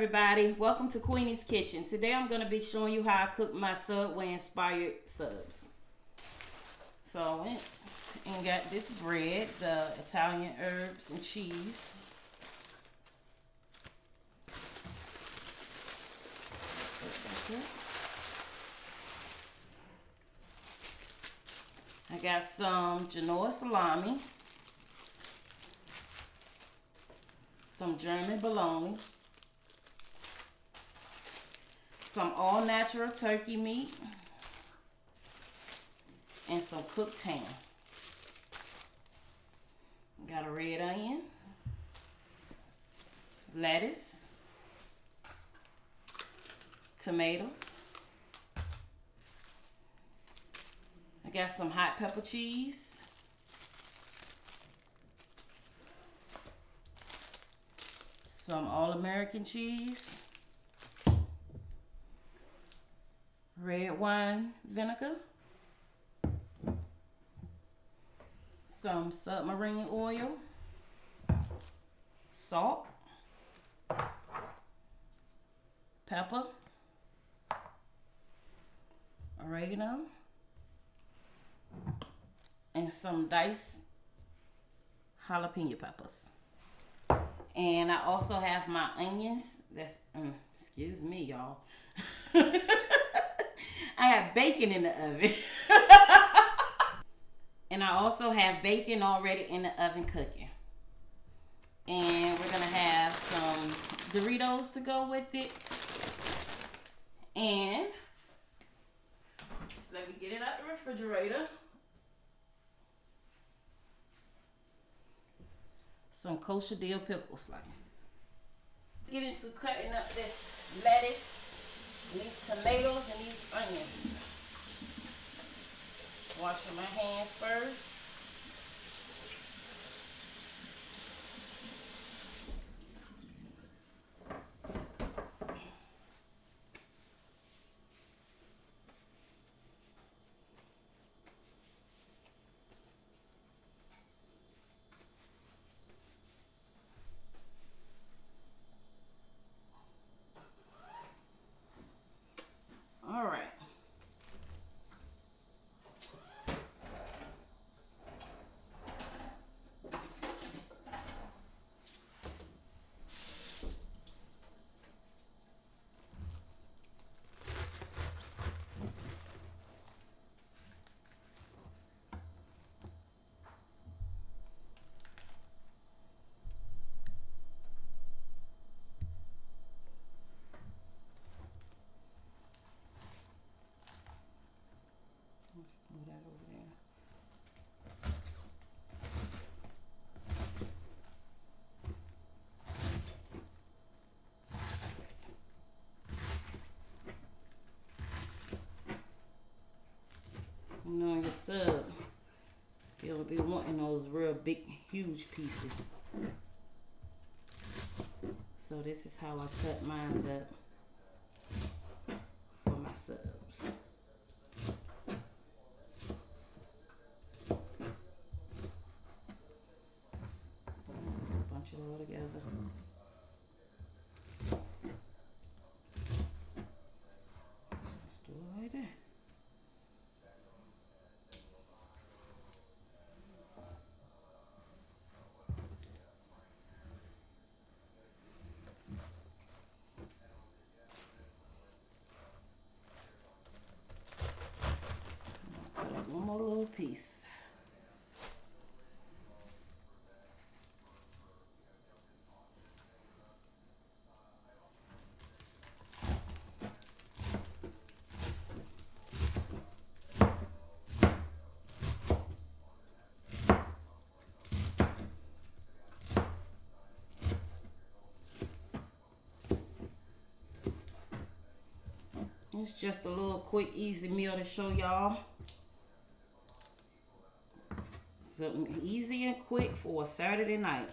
everybody, welcome to Queenie's Kitchen. Today I'm going to be showing you how I cook my Subway inspired subs. So I went and got this bread, the Italian herbs and cheese. I got some Genoa salami, some German bologna, some all-natural turkey meat, and some cooked ham. Got a red onion, lettuce, tomatoes. I got some hot pepper cheese, some all-American cheese, red wine vinegar, some submarine oil, salt, pepper, oregano, and some diced jalapeno peppers. And I also have my onions. That's, excuse me, y'all. I have bacon in the oven. And I also have bacon already in the oven cooking. And we're going to have some Doritos to go with it. And just let me get it out the refrigerator. Some kosher dill pickle slices. Get into cutting up this lettuce, and these tomatoes, and these onions. Washing my hands first. All right. Let's move that over there. You know, your sub, you'll be wanting those real big, huge pieces. So this is how I cut mine up for my subs. Just bunch it all together. Let's do it like that. Cut up one more little piece. It's just a little quick, easy meal to show y'all. Something easy and quick for a Saturday night.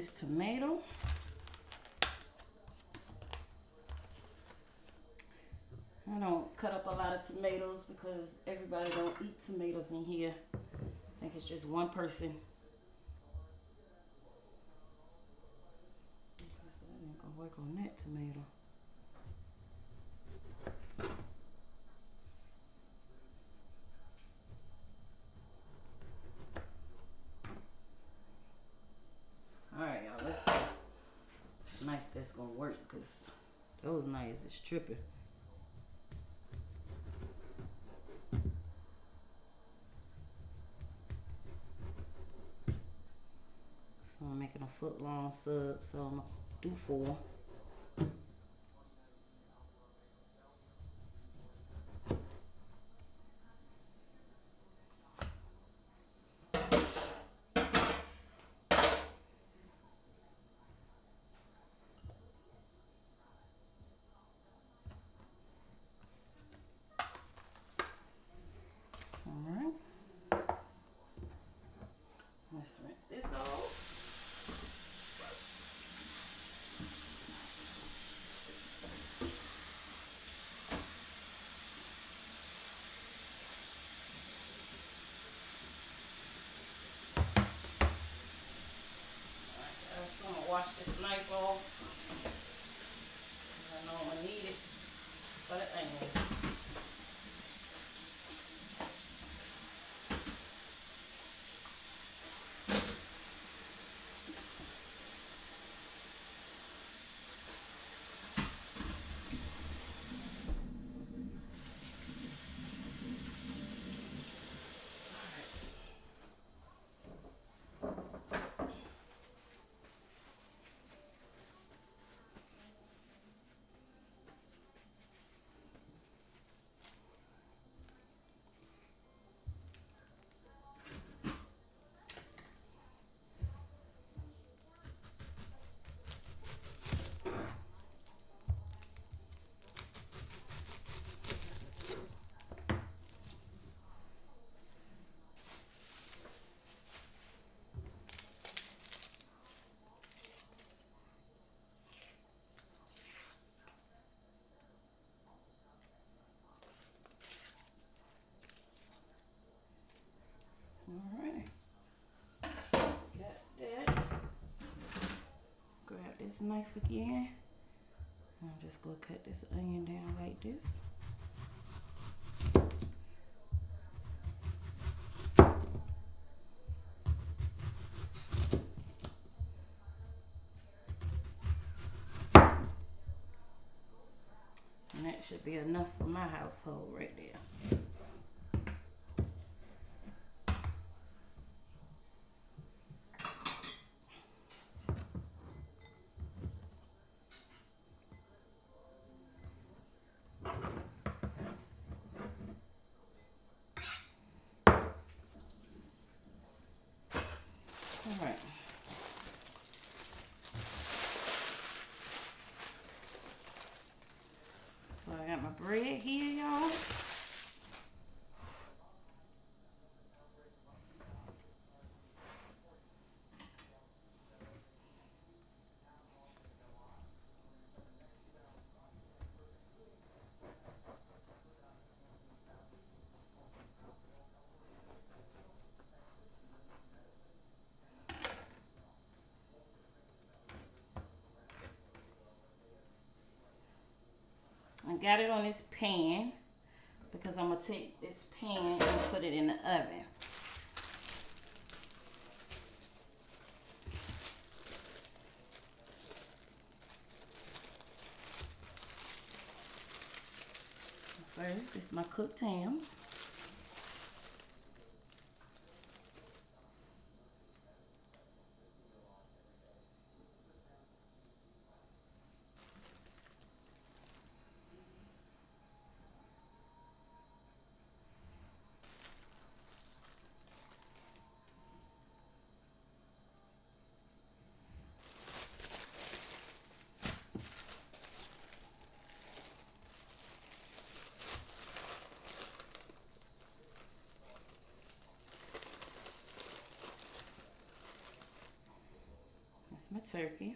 this tomato. I don't cut up a lot of tomatoes because everybody don't eat tomatoes in here. I think it's just one person. Okay, so that ain't gonna work on that tomato. Alright, y'all, let's get a knife that's gonna work because those knives is tripping. So I'm making a foot long sub, so I'm gonna do 4. Alright. Let's rinse this off. So I'm gonna wash this knife off. I know I'm gonna need it for the onion. Alright. Got that. Grab this knife again. I'm just gonna cut this onion down like this. And that should be enough for my household right there. Alright. So I got my bread here, y'all. I got it on this pan because I'm going to take this pan and put it in the oven. First, this is my cooked ham. turkey.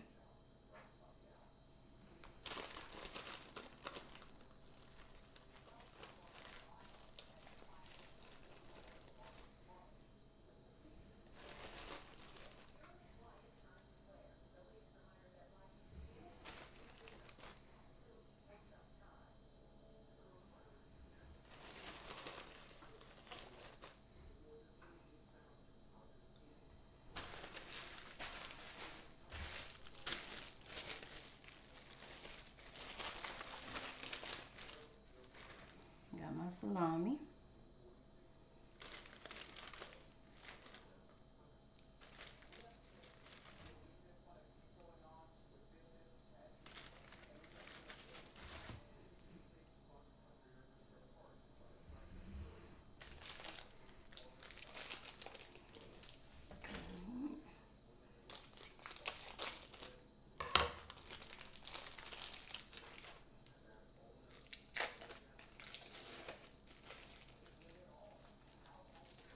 Got my salami.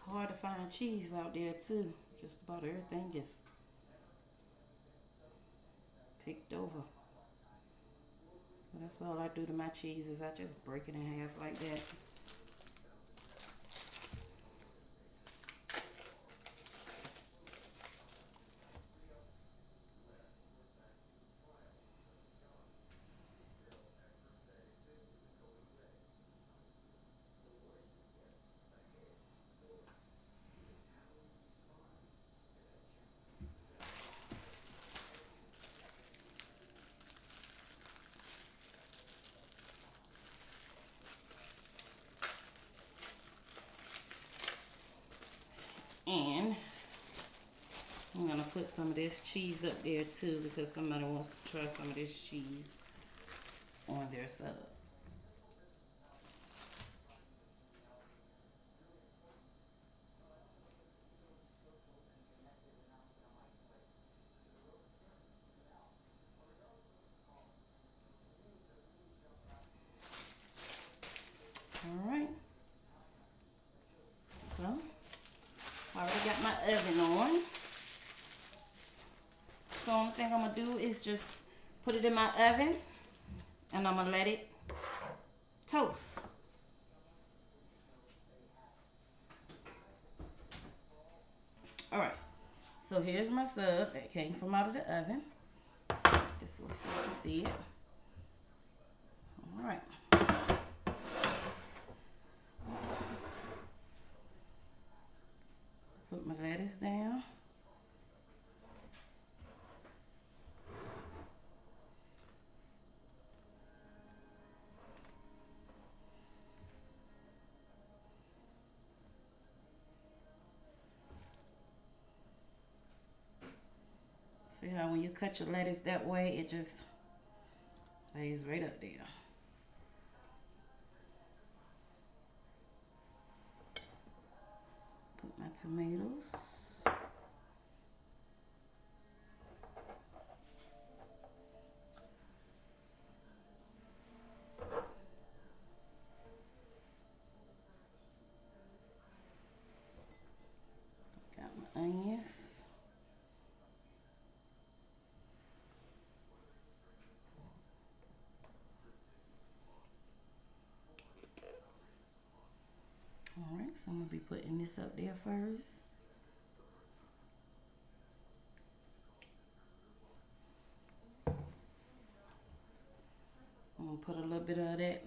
Hard to find cheese out there too. Just about everything is picked over. That's all I do to my cheese is I just break it in half like that. And I'm gonna put some of this cheese up there too because somebody wants to try some of this cheese on their sub. All right. So I already got my oven on. So only thing I'm gonna do is just put it in my oven and I'm gonna let it toast. All right. So here's my sub that came from out of the oven. This way so you can see it. All right. Put my lettuce down. See how when you cut your lettuce that way, it just lays right up there. Put my tomatoes. Got my onions. All right, so I'm gonna be putting this up there first. I'm gonna put a little bit of that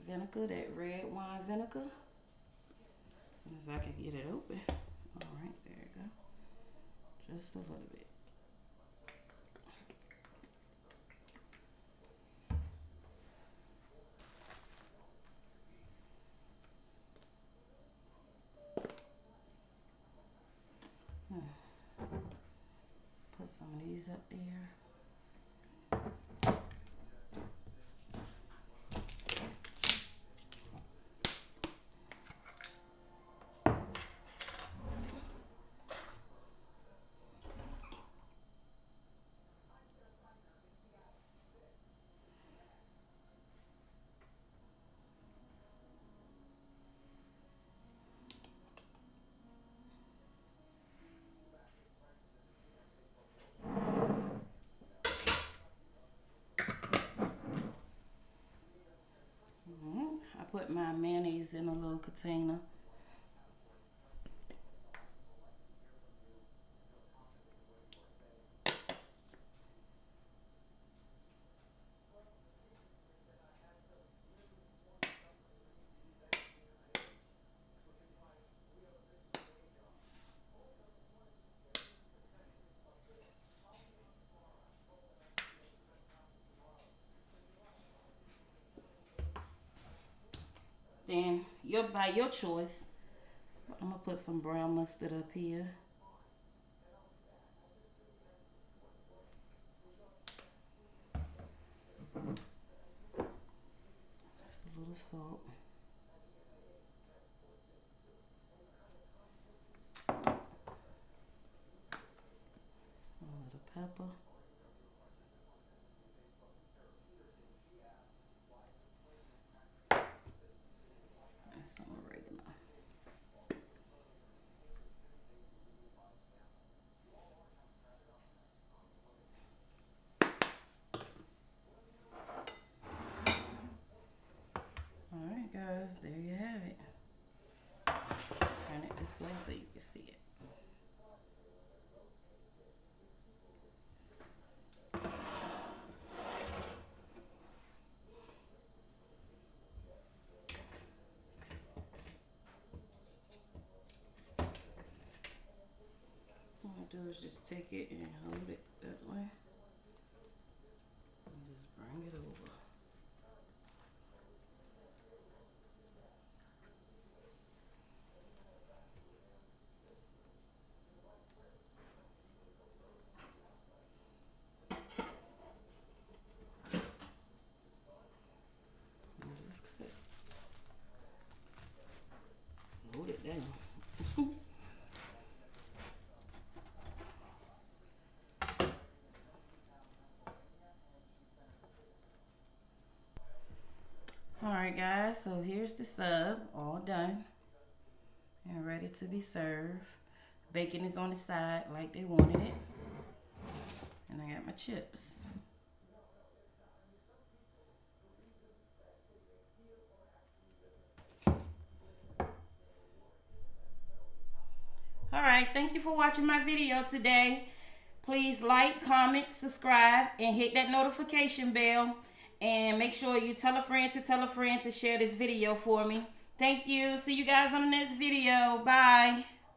vinegar, that red wine vinegar, as soon as I can get it open. All right, there you go. Just a little bit. Put some of these up there. I put my mayonnaise in a little container. Then you're by your choice. I'm gonna put some brown mustard up here. Just a little salt. A little pepper. And some oregano. Alright guys, there you have it. Turn it this way so you can see it. What I do is just take it and hold it that way. And just bring it over. Hold it down. Alright guys, so here's the sub all done and ready to be served. Bacon is on the side like they wanted it. And I got my chips. Alright, thank you for watching my video today. Please like, comment, subscribe, and hit that notification bell. And make sure you tell a friend to share this video for me. Thank you. See you guys on the next video. Bye.